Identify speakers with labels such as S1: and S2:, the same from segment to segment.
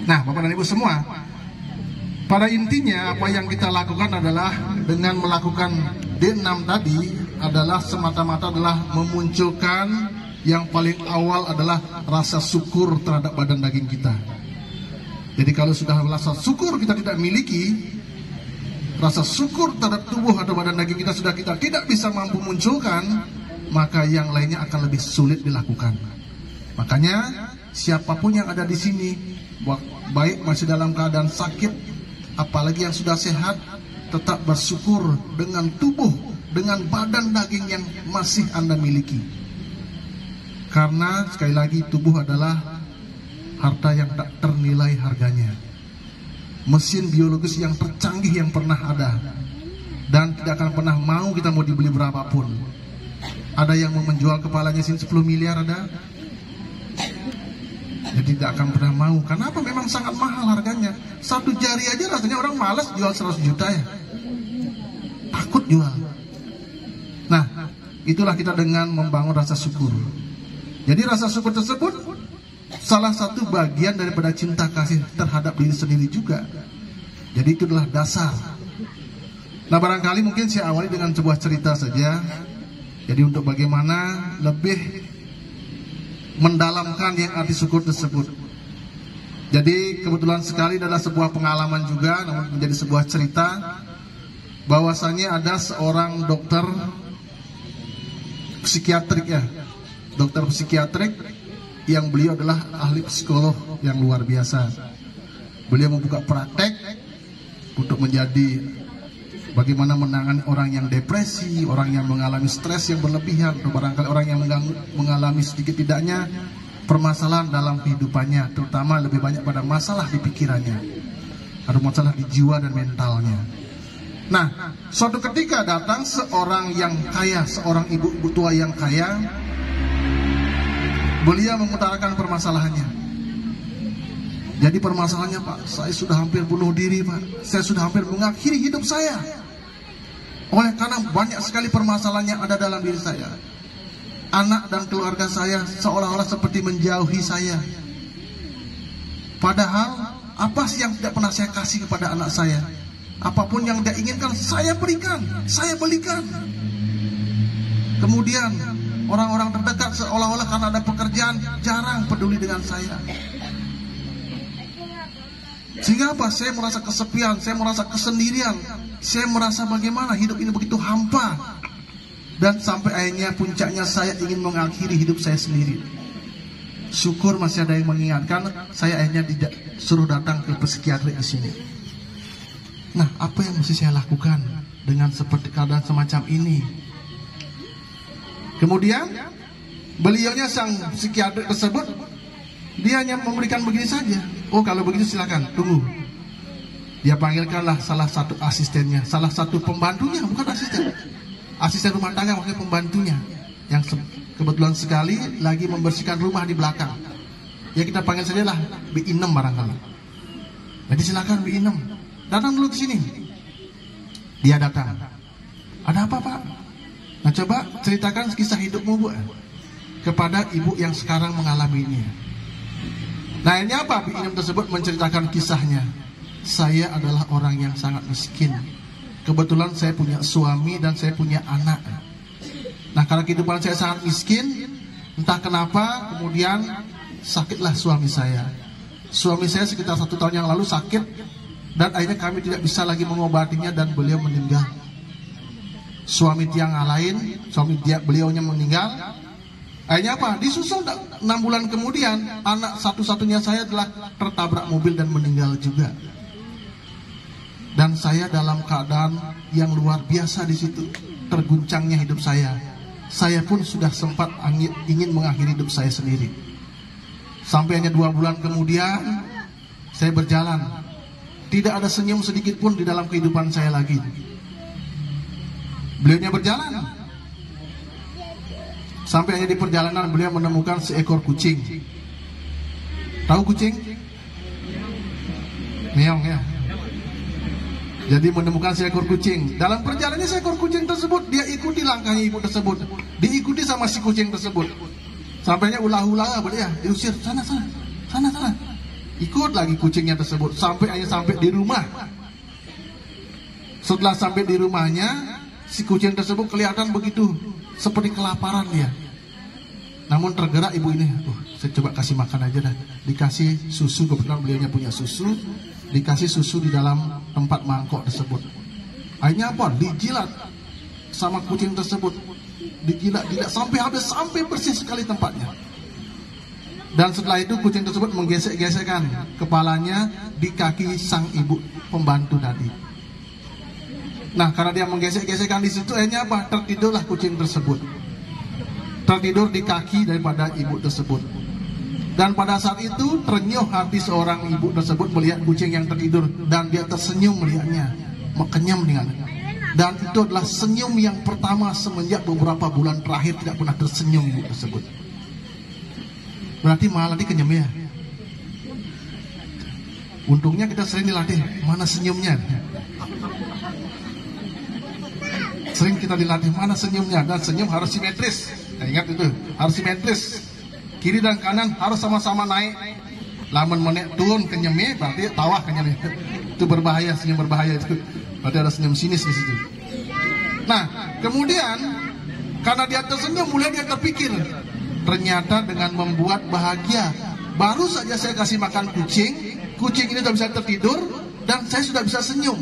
S1: Nah, Bapak dan Ibu semua, pada intinya apa yang kita lakukan adalah dengan melakukan D6 tadi adalah semata-mata adalah memunculkan yang paling awal adalah rasa syukur terhadap badan daging kita. Jadi kalau sudah rasa syukur kita tidak miliki, rasa syukur terhadap tubuh atau badan daging kita sudah kita tidak bisa mampu munculkan, maka yang lainnya akan lebih sulit dilakukan. Makanya siapapun yang ada di sini, baik masih dalam keadaan sakit, apalagi yang sudah sehat, tetap bersyukur dengan tubuh, dengan badan daging yang masih Anda miliki. Karena sekali lagi tubuh adalah harta yang tak ternilai harganya, mesin biologis yang tercanggih yang pernah ada, dan tidak akan pernah mau kita mau dibeli berapapun. Ada yang mau menjual kepalanya 10 miliar ada, jadi tidak akan pernah mau. Kenapa? Memang sangat mahal harganya. Satu jari aja rasanya orang malas jual 100 juta ya, takut jual. Nah, itulah kita dengan membangun rasa syukur. Jadi rasa syukur tersebut salah satu bagian daripada cinta kasih terhadap diri sendiri juga. Jadi itu adalah dasar. Nah, barangkali mungkin saya awali dengan sebuah cerita saja. Jadi untuk bagaimana lebih mendalamkan yang arti syukur tersebut. Jadi kebetulan sekali adalah sebuah pengalaman juga, namun menjadi sebuah cerita. Bahwasanya ada seorang dokter psikiatrik ya, dokter psikiatrik yang beliau adalah ahli psikolog yang luar biasa. Beliau membuka praktek untuk menjadi bagaimana menangani orang yang depresi, orang yang mengalami stres yang berlebihan, atau barangkali orang yang mengalami sedikit tidaknya permasalahan dalam kehidupannya, terutama lebih banyak pada masalah di pikirannya, ada masalah di jiwa dan mentalnya. Nah, suatu ketika datang seorang yang kaya, seorang ibu tua yang kaya. Beliau mengutarakan permasalahannya. Jadi permasalahannya, Pak, saya sudah hampir bunuh diri, Pak. Saya sudah hampir mengakhiri hidup saya. Oleh karena banyak sekali permasalahan yang ada dalam diri saya. Anak dan keluarga saya seolah-olah seperti menjauhi saya. Padahal apa sih yang tidak pernah saya kasih kepada anak saya? Apapun yang dia inginkan, saya berikan, saya belikan. Kemudian orang-orang terdekat seolah-olah karena ada pekerjaan jarang peduli dengan saya. Sehingga apa? Saya merasa kesepian, saya merasa kesendirian, saya merasa bagaimana hidup ini begitu hampa. Dan sampai akhirnya puncaknya saya ingin mengakhiri hidup saya sendiri. Syukur masih ada yang mengingatkan, saya akhirnya tidak suruh datang ke psikiatri di sini. Nah, apa yang mesti saya lakukan dengan seperti keadaan semacam ini? Kemudian beliaunya sang psikiater tersebut, dia hanya memberikan begini saja. Oh, kalau begitu silakan tunggu. Dia panggilkanlah salah satu asistennya, salah satu pembantunya, bukan asisten rumah tangga, maksudnya pembantunya, yang kebetulan sekali lagi membersihkan rumah di belakang. Ya kita panggil saja lah B6 barangkali. Jadi silakan B6, datang dulu ke sini. Dia datang. Ada apa, Pak? Nah, coba ceritakan kisah hidupmu, Bu, kepada ibu yang sekarang mengalami ini. Nah, ini apa? B6 tersebut menceritakan kisahnya. Saya adalah orang yang sangat miskin. Kebetulan saya punya suami dan saya punya anak. Nah, karena kehidupan saya sangat miskin, entah kenapa kemudian sakitlah suami saya. Suami saya sekitar 1 tahun yang lalu sakit, dan akhirnya kami tidak bisa lagi mengobatinya dan beliau meninggal. Suami tiang lain, beliaunya meninggal. Akhirnya apa? Disusul 6 bulan kemudian, anak satu-satunya saya adalah tertabrak mobil dan meninggal juga. Dan saya dalam keadaan yang luar biasa di situ, terguncangnya hidup saya. Saya pun sudah sempat ingin mengakhiri hidup saya sendiri. Sampai hanya 2 bulan kemudian, saya berjalan. Tidak ada senyum sedikit pun di dalam kehidupan saya lagi. Beliaunya berjalan. Sampai hanya di perjalanan beliau menemukan seekor kucing. Tahu kucing? Meong ya. Jadi menemukan seekor kucing. Dalam perjalanannya seekor kucing tersebut, dia ikuti langkahnya ibu tersebut. Diikuti sama si kucing tersebut. Sampainya ulah-ulah, ya, diusir sana. Ikut lagi kucingnya tersebut sampai di rumah. Setelah sampai di rumahnya, si kucing tersebut kelihatan begitu seperti kelaparan dia. Namun tergerak ibu ini, saya coba kasih makan aja dah. Dikasih susu, kebetulan beliaunya punya susu, dikasih susu di dalam tempat mangkok tersebut. Akhirnya apa? Dijilat sama kucing tersebut, dijilat sampai habis, sampai bersih sekali tempatnya. Dan setelah itu kucing tersebut menggesek-gesekkan kepalanya di kaki sang ibu pembantu tadi. Nah, karena dia menggesek-gesekkan di situ, akhirnya apa? Tertidurlah kucing tersebut. Tertidur di kaki daripada ibu tersebut. Dan pada saat itu terenyuh hati seorang ibu tersebut melihat kucing yang tertidur, dan dia tersenyum melihatnya, kenyam dengannya. Dan itu adalah senyum yang pertama semenjak beberapa bulan terakhir tidak pernah tersenyum ibu tersebut. Berarti malah dikenyam ya. Untungnya kita sering dilatih, mana senyumnya. Sering kita dilatih mana senyumnya, dan senyum harus simetris. Nah, ingat itu, harus simetris. Kiri dan kanan harus sama-sama naik. Lamun menek turun kenyemnya, berarti tawah kenyemnya. Itu berbahaya, senyum berbahaya itu. Berarti ada senyum sinis di situ. Nah, kemudian karena dia tersenyum, mulai dia terpikir, ternyata dengan membuat bahagia, baru saja saya kasih makan kucing, kucing ini sudah bisa tertidur, dan saya sudah bisa senyum.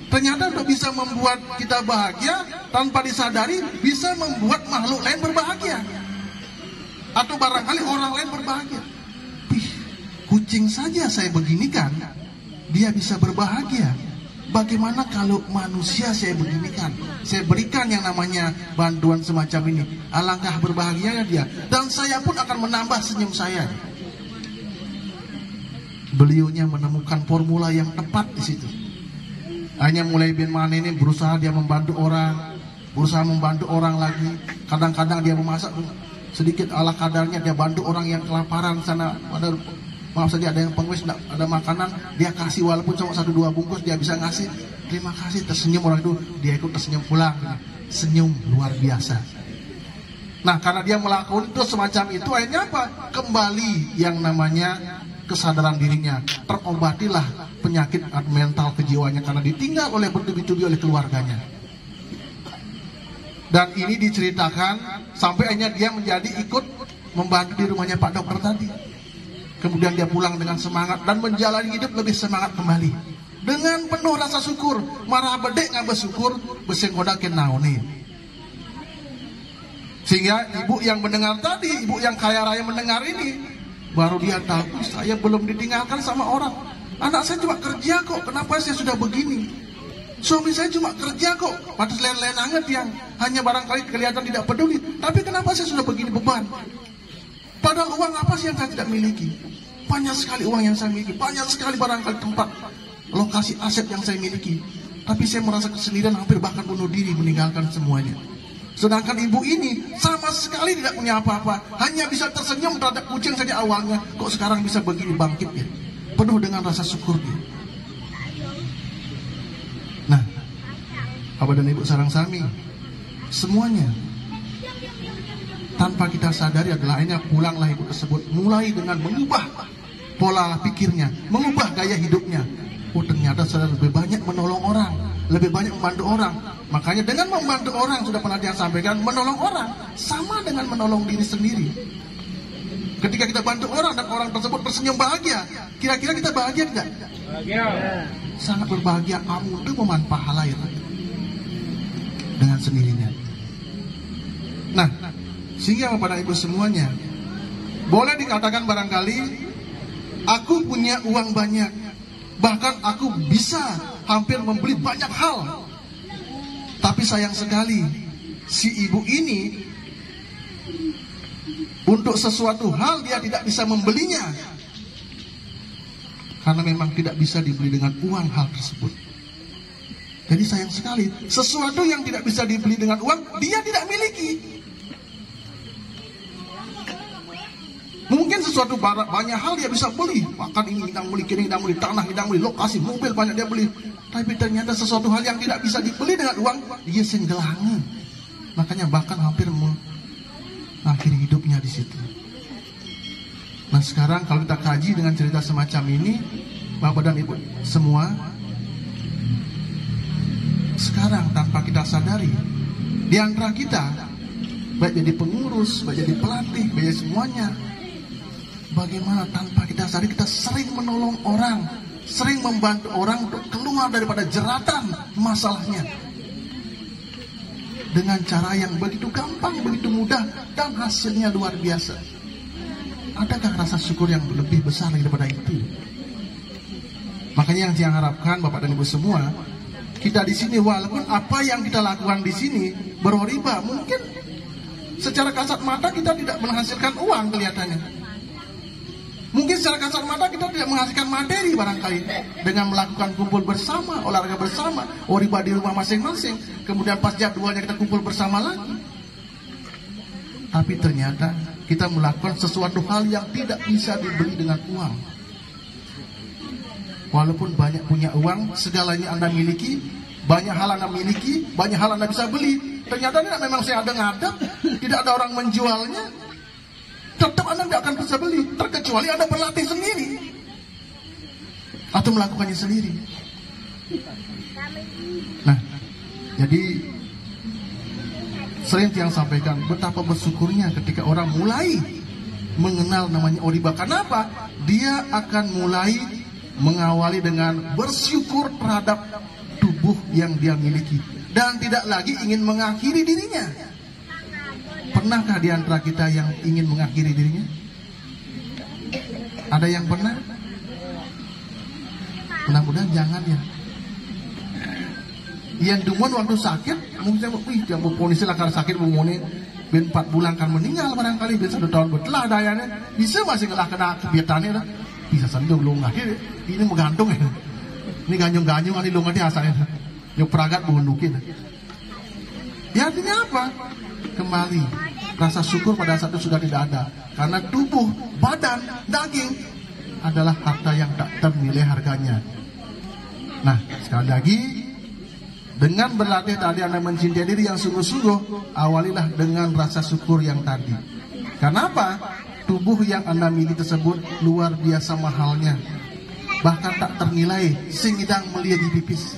S1: Ternyata untuk bisa membuat kita bahagia tanpa disadari, bisa membuat makhluk lain berbahagia, atau barangkali orang lain berbahagia. Kucing saja saya beginikan, dia bisa berbahagia. Bagaimana kalau manusia saya beginikan, saya berikan yang namanya bantuan semacam ini, alangkah berbahagianya dia, dan saya pun akan menambah senyum saya. Beliaunya menemukan formula yang tepat di situ. Hanya mulai bin mana ini berusaha dia membantu orang lagi. Kadang-kadang dia memasak sedikit ala kadarnya, dia bantu orang yang kelaparan sana. Maaf saja ada yang pengemis, ada makanan, dia kasih walaupun cuma 1-2 bungkus, dia bisa ngasih. Terima kasih, tersenyum orang itu, dia ikut tersenyum pulang. Senyum luar biasa. Nah, karena dia melakukan itu semacam itu, akhirnya apa? Kembali yang namanya kesadaran dirinya. Terobatilah penyakit mental kejiwaannya karena ditinggal oleh bertubi-tubi oleh keluarganya. Dan ini diceritakan sampai akhirnya dia menjadi ikut membantu di rumahnya Pak Dokter tadi. Kemudian dia pulang dengan semangat dan menjalani hidup lebih semangat kembali. Dengan penuh rasa syukur, marah bedek nggak bersyukur, besenggoda kenaoni. Sehingga ibu yang mendengar tadi, ibu yang kaya raya mendengar ini, baru dia tahu, saya belum ditinggalkan sama orang. Anak saya cuma kerja kok, kenapa saya sudah begini? Suami saya cuma kerja kok, pantas lain-lain anget yang hanya barangkali kelihatan tidak peduli. Tapi kenapa saya sudah begini beban? Padahal uang apa sih yang saya tidak miliki? Banyak sekali uang yang saya miliki, banyak sekali barangkali tempat, lokasi aset yang saya miliki. Tapi saya merasa kesendirian, hampir bahkan bunuh diri meninggalkan semuanya. Sedangkan ibu ini sama sekali tidak punya apa-apa, hanya bisa tersenyum terhadap kucing saja awalnya. Kok sekarang bisa begini bangkit ya? Penuh dengan rasa syukur dia. Nah, Bapak dan Ibu sarang sami, semuanya tanpa kita sadari adalah akhirnya pulanglah ibu tersebut mulai dengan mengubah pola pikirnya, mengubah gaya hidupnya. Oh, ternyata saya lebih banyak menolong orang, lebih banyak membantu orang. Makanya dengan membantu orang, sudah pernah dia sampaikan, menolong orang sama dengan menolong diri sendiri. Ketika kita bantu orang dan orang tersebut tersenyum bahagia, kira-kira kita bahagia tidak? Bahagia. Sangat berbahagia. Kamu itu memanfaat hal lain dengan sendirinya. Nah, sehingga kepada ibu semuanya, boleh dikatakan barangkali aku punya uang banyak, bahkan aku bisa hampir membeli banyak hal. Tapi sayang sekali, si ibu ini untuk sesuatu hal dia tidak bisa membelinya, karena memang tidak bisa dibeli dengan uang hal tersebut. Jadi sayang sekali, sesuatu yang tidak bisa dibeli dengan uang, dia tidak miliki. Mungkin sesuatu banyak hal dia bisa beli, bahkan ini hidang beli, kini hidang beli, tanah hidang beli, lokasi, mobil banyak dia beli. Tapi ternyata sesuatu hal yang tidak bisa dibeli dengan uang, dia senggelangan. Makanya bahkan hampir mengakhiri hidupnya di situ. Nah sekarang kalau kita kaji dengan cerita semacam ini, Bapak dan Ibu semua, sekarang tanpa kita sadari, di antara kita, baik jadi pengurus, baik jadi pelatih, baik jadi semuanya, bagaimana tanpa kita sadari kita sering menolong orang, sering membantu orang untuk keluar daripada jeratan masalahnya dengan cara yang begitu gampang, begitu mudah, dan hasilnya luar biasa. Adakah rasa syukur yang lebih besar daripada itu? Makanya yang saya harapkan Bapak dan Ibu semua, kita di sini walaupun apa yang kita lakukan di sini berriba, mungkin secara kasat mata kita tidak menghasilkan uang kelihatannya. Mungkin secara kasat mata kita tidak menghasilkan materi barangkali dengan melakukan kumpul bersama, olahraga bersama, riba di rumah masing-masing, kemudian pas jadwalnya kita kumpul bersama lagi. Tapi ternyata kita melakukan sesuatu hal yang tidak bisa dibeli dengan uang. Walaupun banyak punya uang, segalanya Anda miliki, banyak hal Anda miliki, banyak hal Anda bisa beli, ternyata ini memang saya ada ngadap, tidak ada orang menjualnya, tetap Anda tidak akan bisa beli, terkecuali Anda berlatih sendiri atau melakukannya sendiri. Nah, jadi sering yang sampaikan betapa bersyukurnya ketika orang mulai mengenal namanya riba. Kenapa? Dia akan mulai mengawali dengan bersyukur terhadap tubuh yang dia miliki dan tidak lagi ingin mengakhiri dirinya. Pernahkah di antara kita yang ingin mengakhiri dirinya? Ada yang pernah? Mudah-mudahan jangan ya. Yang dumun waktu sakit, mungkin yang polisi lah karena sakit mengumumkan ben 4 bulan kan meninggal barangkali, ben 1 tahun betelah dayanya, bisa masih ngelah kena kebiatannya lah, bisa sendiri belum akhir, ini menggantung ya, ini ganjung-ganjung ini lungan dia asalnya, yang peragat bundukin. Ya artinya apa? Kembali rasa syukur pada saat itu sudah tidak ada, karena tubuh, badan, daging adalah harta yang tak ternilai harganya. Nah sekali lagi, dengan berlatih tadi Anda mencintai diri yang sungguh-sungguh, awalilah dengan rasa syukur yang tadi. Kenapa? Tubuh yang Anda miliki tersebut luar biasa mahalnya, bahkan tak ternilai, singidang melihat di pipis.